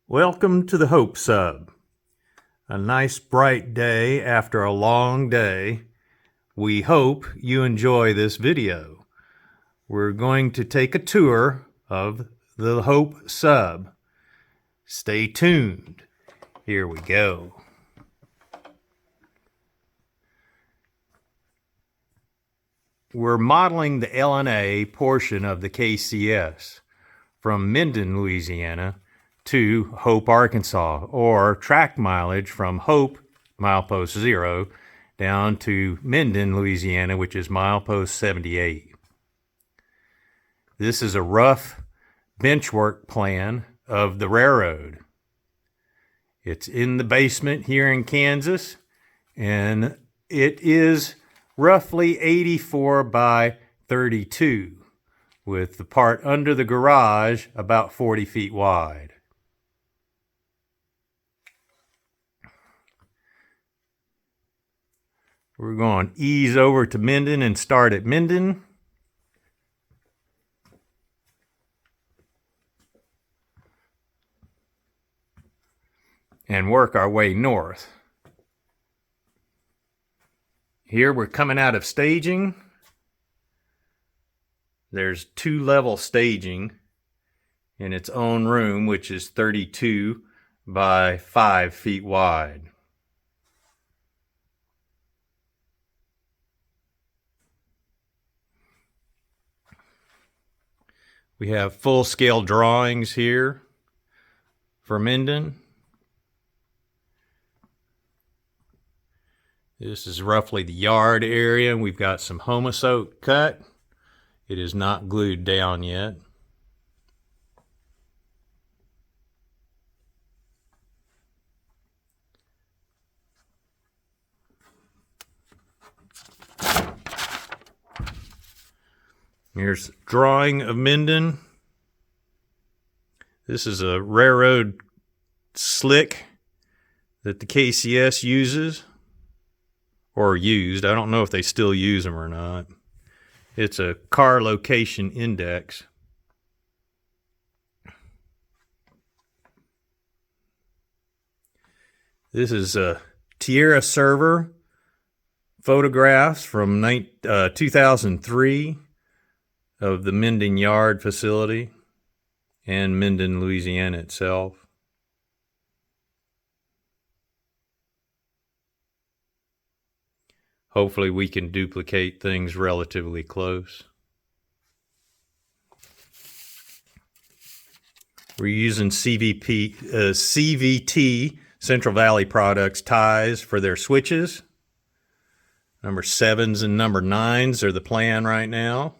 Welcome to the Hope Sub. A nice bright day after a long day. We hope you enjoy this video. We're going to take a tour of the Hope Sub. Stay tuned. Here we go. We're modeling the L&A portion of the KCS from Minden, Louisiana to Hope, Arkansas, or track mileage from Hope, milepost 0, down to Minden, Louisiana, which is milepost 78. This is a rough benchwork plan of the railroad. It's in the basement here in Kansas, and it is roughly 84 by 32, with the part under the garage about 40 feet wide. We're going to ease over to Minden and start at Minden. And work our way north. Here we're coming out of staging. There's 2-level staging in its own room, which is 32 by 5 feet wide. We have full-scale drawings here for Minden. This is roughly the yard area, and we've got some homosote cut. It is not glued down yet. Here's a drawing of Minden. This is a railroad slick that the KCS uses, or used. I don't know if they still use them or not. It's a car location index. This is a Tierra server photographs from 2003 of the Minden Yard facility and Minden, Louisiana itself. Hopefully we can duplicate things relatively close. We're using CVT, Central Valley Products ties for their switches. Number 7s and number 9s are the plan right now.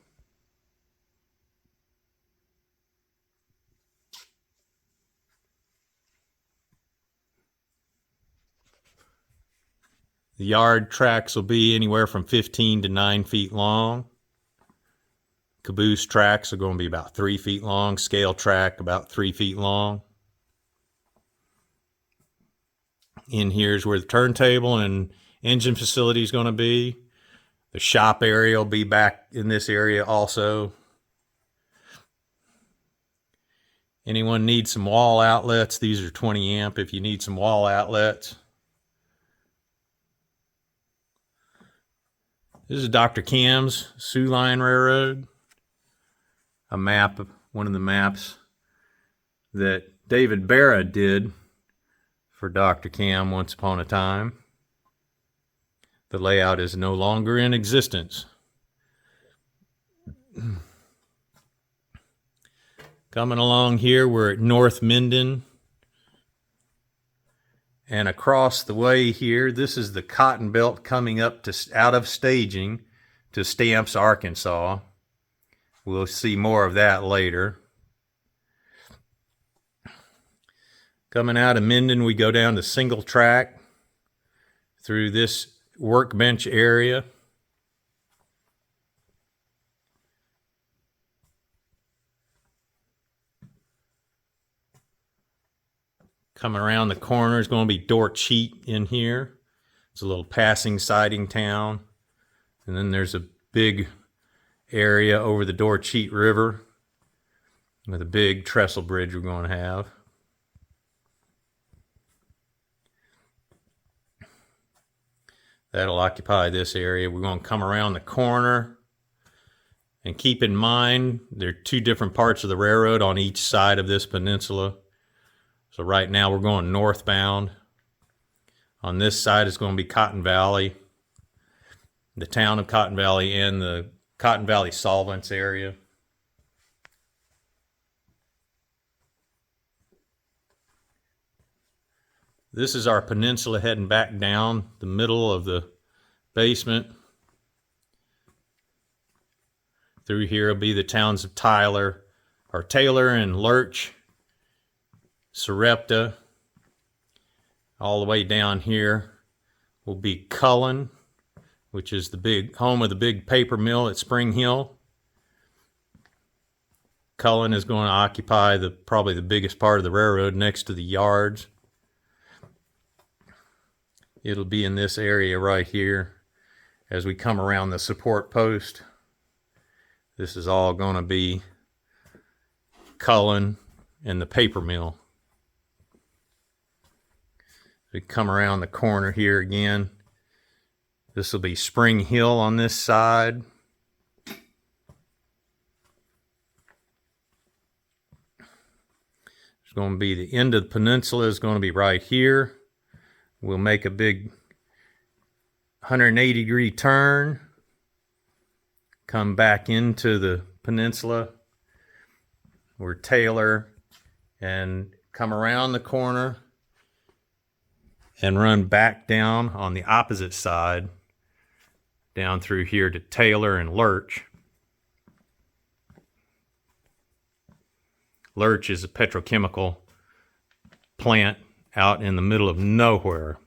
The yard tracks will be anywhere from 15 to 9 feet long. Caboose tracks are going to be about 3 feet long. Scale track about 3 feet long. In here is where the turntable and engine facility is going to be. The shop area will be back in this area also. Anyone needs some wall outlets? These are 20 amp if you need some wall outlets. This is Dr. Cam's Sioux Line Railroad. A map, one of the maps that David Barra did for Dr. Cam once upon a time. The layout is no longer in existence. Coming along here, we're at North Minden. And across the way here, this is the cotton belt coming up to out of staging to Stamps, Arkansas. We'll see more of that later. Coming out of Minden, we go down to single track through this workbench area. Coming around the corner is going to be Dort Cheat in here. It's a little passing siding town. And then there's a big area over the Dort Cheat River with a big trestle bridge we're going to have. That'll occupy this area. We're going to come around the corner. And keep in mind, there are two different parts of the railroad on each side of this peninsula. So right now we're going northbound. On this side is going to be Cotton Valley, the town of Cotton Valley, and the Cotton Valley Solvents area. This is our peninsula heading back down the middle of the basement. Through here will be the towns of Taylor and Lurch, Sarepta. All the way down here will be Cullen, which is the big home of the big paper mill at Spring Hill. Cullen is going to occupy probably the biggest part of the railroad next to the yards. It'll be in this area right here as we come around the support post. This is all going to be Cullen and the paper mill. We come around the corner here again. This will be Spring Hill on this side. There's going to be the end of the peninsula is going to be right here. We'll make a big 180-degree turn. Come back into the peninsula. We're Taylor, and come around the corner and run back down on the opposite side, down through here to Taylor and Lurch. Lurch is a petrochemical plant out in the middle of nowhere.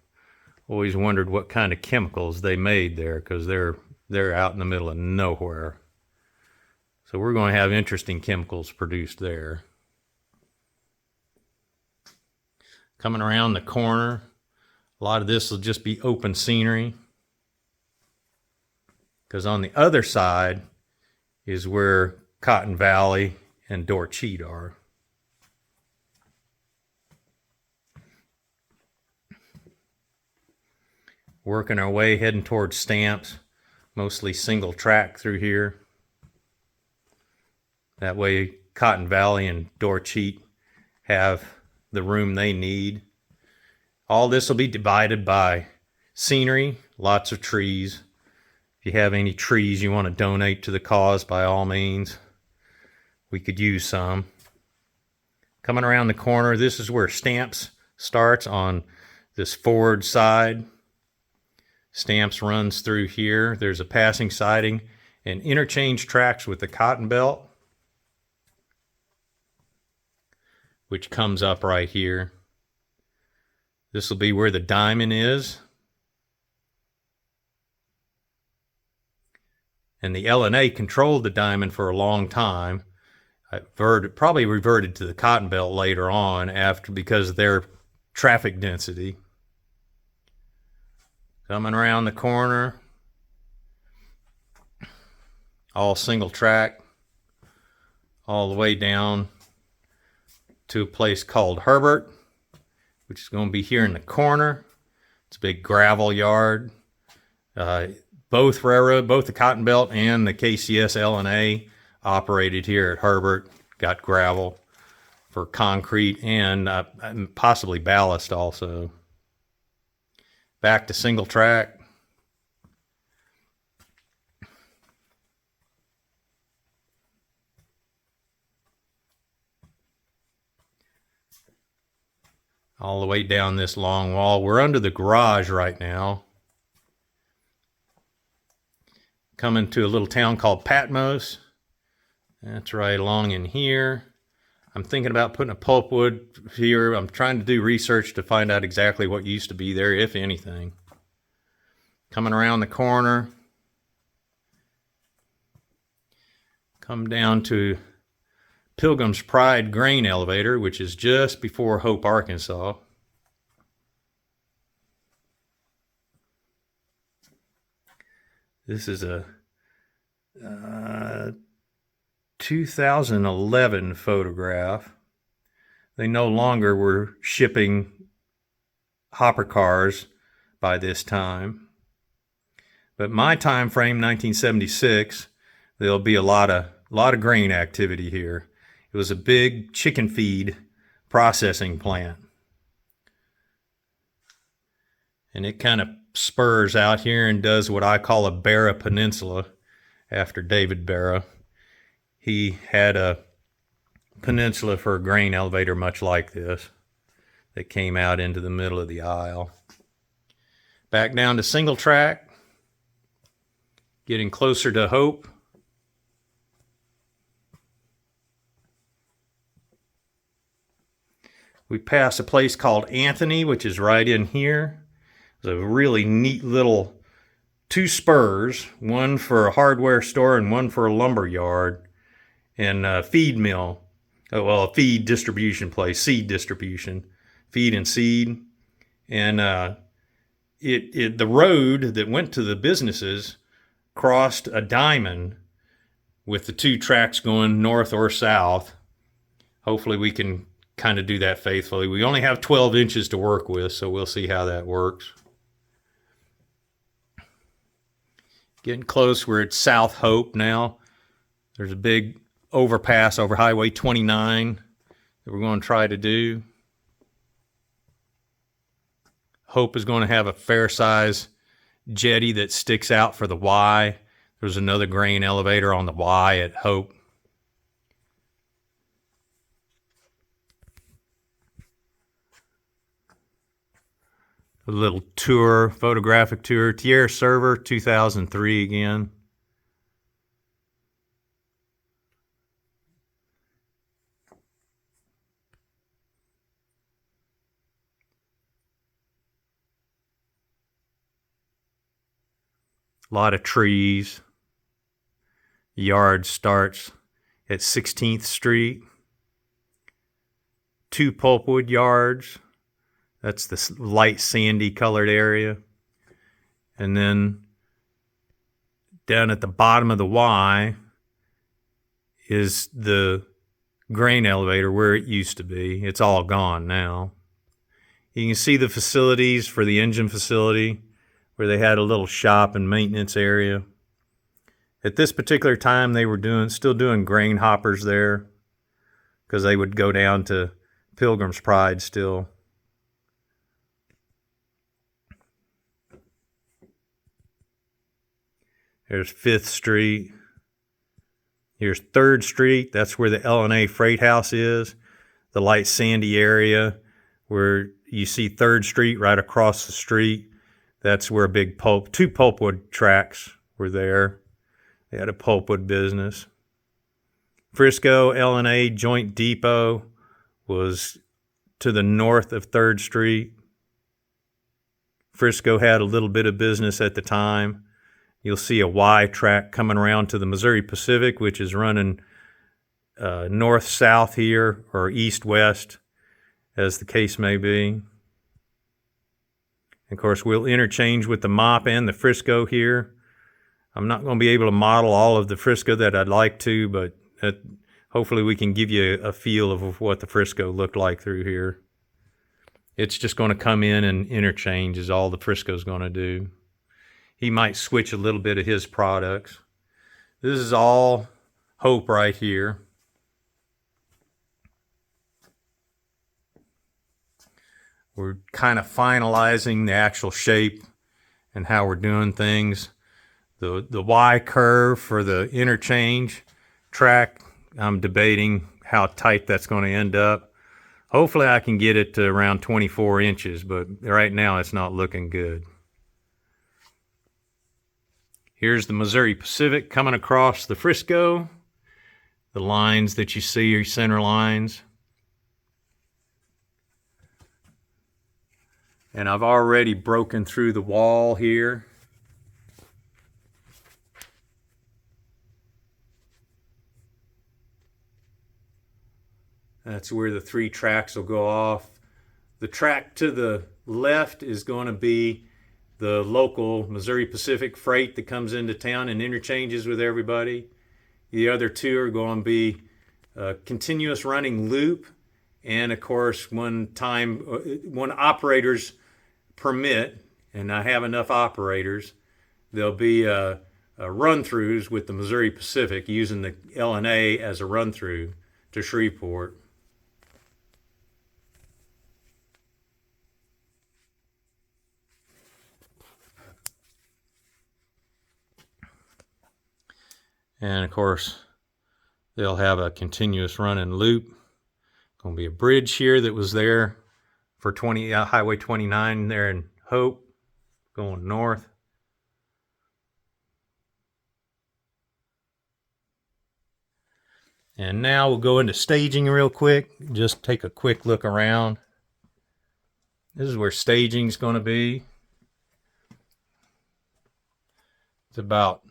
Always wondered what kind of chemicals they made there, because they're out in the middle of nowhere. So we're going to have interesting chemicals produced there. Coming around the corner, a lot of this will just be open scenery, because on the other side is where Cotton Valley and Dorcheat are. Working our way, heading towards Stamps. Mostly single track through here. That way Cotton Valley and Dorcheat have the room they need. All this will be divided by scenery, lots of trees. If you have any trees you want to donate to the cause, by all means, we could use some. Coming around the corner, this is where Stamps starts on this forward side. Stamps runs through here. There's a passing siding and interchange tracks with the Cotton Belt, which comes up right here. This will be where the diamond is. And the L&A controlled the diamond for a long time. Probably reverted to the Cotton Belt later on because of their traffic density. Coming around the corner, all single track, all the way down to a place called Herbert, which is going to be here in the corner. It's a big gravel yard. Both the Cotton Belt and the KCS L&A operated here at Herbert. Got gravel for concrete and possibly ballast also. Back to single track. All the way down this long wall. We're under the garage right now. Coming to a little town called Patmos. That's right along in here. I'm thinking about putting a pulpwood here. I'm trying to do research to find out exactly what used to be there, if anything. Coming around the corner. Come down to Pilgrim's Pride grain elevator, which is just before Hope, Arkansas. This is a 2011 photograph. They no longer were shipping hopper cars by this time. But my time frame, 1976, there'll be a lot of grain activity here. It was a big chicken feed processing plant. And it kind of spurs out here and does what I call a Barra Peninsula after David Barra. He had a peninsula for a grain elevator much like this that came out into the middle of the aisle. Back down to single track, getting closer to Hope. We pass a place called Anthony, which is right in here. It's a really neat little two spurs, one for a hardware store and one for a lumber yard, and a feed mill. Oh, well, a feed distribution place, seed distribution, feed and seed. And the road that went to the businesses crossed a diamond with the two tracks going north or south. Hopefully we can kind of do that faithfully. We only have 12 inches to work with, so we'll see how that works. Getting close, we're at South Hope now. There's a big overpass over Highway 29 that we're going to try to do. Hope is going to have a fair size jetty that sticks out for the Y. There's another grain elevator on the Y at Hope. A little tour, photographic tour. Tierra Server, 2003 again. A lot of trees. The yard starts at 16th Street. 2 pulpwood yards. That's the light sandy colored area. And then down at the bottom of the Y is the grain elevator where it used to be. It's all gone now. You can see the facilities for the engine facility where they had a little shop and maintenance area. At this particular time, they were still doing grain hoppers there because they would go down to Pilgrim's Pride still. There's 5th Street. Here's 3rd Street. That's where the L&A Freight House is. The light sandy area where you see 3rd Street right across the street. That's where two pulpwood tracks were there. They had a pulpwood business. Frisco L&A Joint Depot was to the north of 3rd Street. Frisco had a little bit of business at the time. You'll see a Y track coming around to the Missouri Pacific, which is running north-south here, or east-west, as the case may be. Of course, we'll interchange with the MOP and the Frisco here. I'm not going to be able to model all of the Frisco that I'd like to, but hopefully we can give you a feel of what the Frisco looked like through here. It's just going to come in and interchange is all the Frisco's going to do. He might switch a little bit of his products. This is all Hope right here. We're kind of finalizing the actual shape and how we're doing things. The Y curve for the interchange track, I'm debating how tight that's going to end up. Hopefully I can get it to around 24 inches, but right now it's not looking good. Here's the Missouri Pacific coming across the Frisco. The lines that you see are center lines. And I've already broken through the wall here. That's where the 3 tracks will go off. The track to the left is going to be the local Missouri Pacific freight that comes into town and interchanges with everybody. The other 2 are going to be a continuous running loop, and of course when operators permit, and I have enough operators, there'll be run-throughs with the Missouri Pacific using the L&A as a run-through to Shreveport. And of course, they'll have a continuous running loop. Going to be a bridge here that was there for Highway 29 there in Hope, going north. And now we'll go into staging real quick. Just take a quick look around. This is where staging's going to be. It's about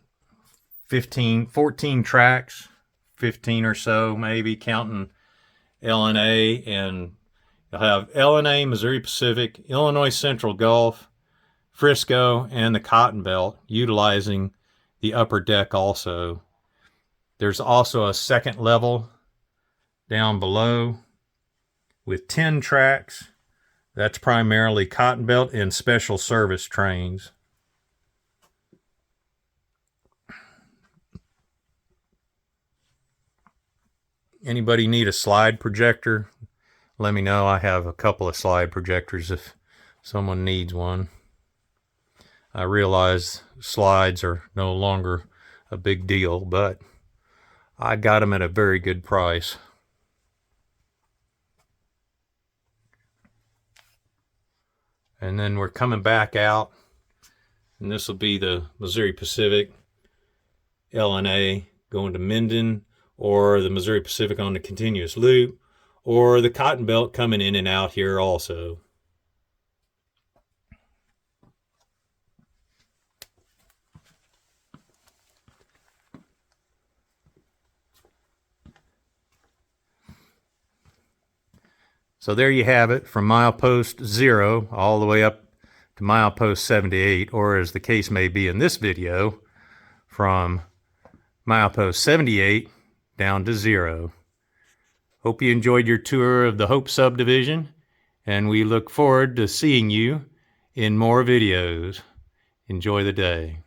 14 tracks, 15 or so maybe, counting L&A, and you'll have L&A, Missouri Pacific, Illinois Central Gulf, Frisco, and the Cotton Belt, utilizing the upper deck also. There's also a second level down below with 10 tracks. That's primarily Cotton Belt and special service trains. Anybody need a slide projector? Let me know. I have a couple of slide projectors if someone needs one. I realize slides are no longer a big deal, but I got them at a very good price. And then we're coming back out, and this will be the Missouri Pacific L&A going to Minden, or the Missouri Pacific on the continuous loop, or the Cotton Belt coming in and out here also. So there you have it, from milepost 0 all the way up to milepost 78, or as the case may be in this video, from milepost 78 down to 0. Hope you enjoyed your tour of the Hope subdivision, and we look forward to seeing you in more videos. Enjoy the day.